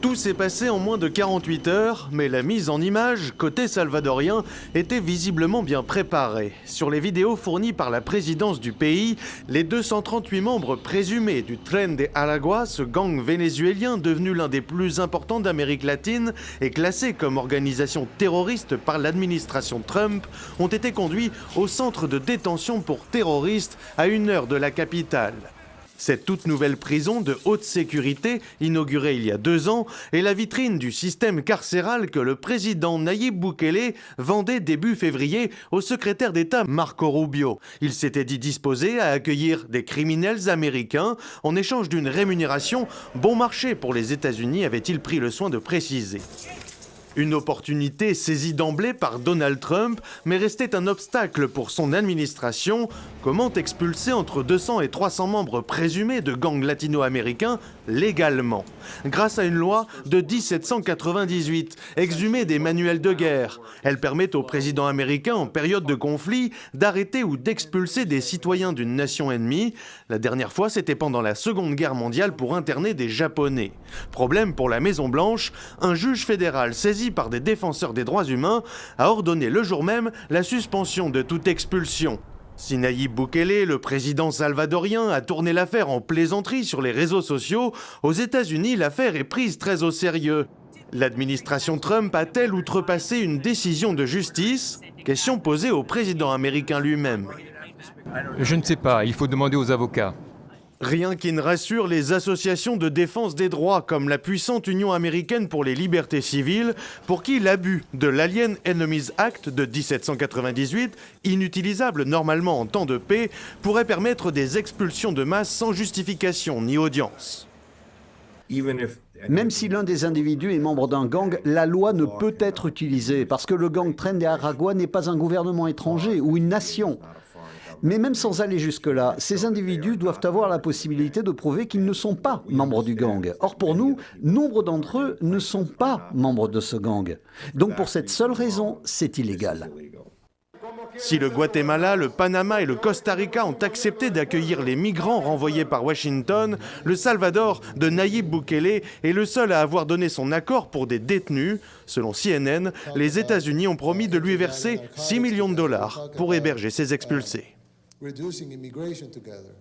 Tout s'est passé en moins de 48 heures, mais la mise en image, côté salvadorien, était visiblement bien préparée. Sur les vidéos fournies par la présidence du pays, les 238 membres présumés du Tren de Aragua, ce gang vénézuélien devenu l'un des plus importants d'Amérique latine et classé comme organisation terroriste par l'administration Trump, ont été conduits au centre de détention pour terroristes à 1 heure de la capitale. Cette toute nouvelle prison de haute sécurité, inaugurée il y a 2 ans, est la vitrine du système carcéral que le président Nayib Bukele vendait début février au secrétaire d'État Marco Rubio. Il s'était dit disposé à accueillir des criminels américains en échange d'une rémunération bon marché pour les États-Unis, avait-il pris le soin de préciser. Une opportunité saisie d'emblée par Donald Trump, mais restait un obstacle pour son administration. Comment expulser entre 200 et 300 membres présumés de gangs latino-américains légalement? Grâce à une loi de 1798, exhumée des manuels de guerre. Elle permet au président américain, en période de conflit, d'arrêter ou d'expulser des citoyens d'une nation ennemie. La dernière fois, c'était pendant la Seconde Guerre mondiale pour interner des Japonais. Problème pour la Maison-Blanche, un juge fédéral saisi par des défenseurs des droits humains a ordonné le jour même la suspension de toute expulsion. Si Nayib Bukele, le président salvadorien, a tourné l'affaire en plaisanterie sur les réseaux sociaux, aux États-Unis, l'affaire est prise très au sérieux. L'administration Trump a-t-elle outrepassé une décision de justice? Question posée au président américain lui-même. Je ne sais pas, il faut demander aux avocats. Rien qui ne rassure les associations de défense des droits comme la puissante Union américaine pour les libertés civiles, pour qui l'abus de l'Alien Enemies Act de 1798, inutilisable normalement en temps de paix, pourrait permettre des expulsions de masse sans justification ni audience. Même si l'un des individus est membre d'un gang, la loi ne peut être utilisée parce que le gang Tren de Aragua n'est pas un gouvernement étranger ou une nation. Mais même sans aller jusque-là, ces individus doivent avoir la possibilité de prouver qu'ils ne sont pas membres du gang. Or pour nous, nombre d'entre eux ne sont pas membres de ce gang. Donc pour cette seule raison, c'est illégal. Si le Guatemala, le Panama et le Costa Rica ont accepté d'accueillir les migrants renvoyés par Washington, le Salvador de Nayib Bukele est le seul à avoir donné son accord pour des détenus. Selon CNN, les États-Unis ont promis de lui verser $6 millions pour héberger ces expulsés. Reducing immigration together.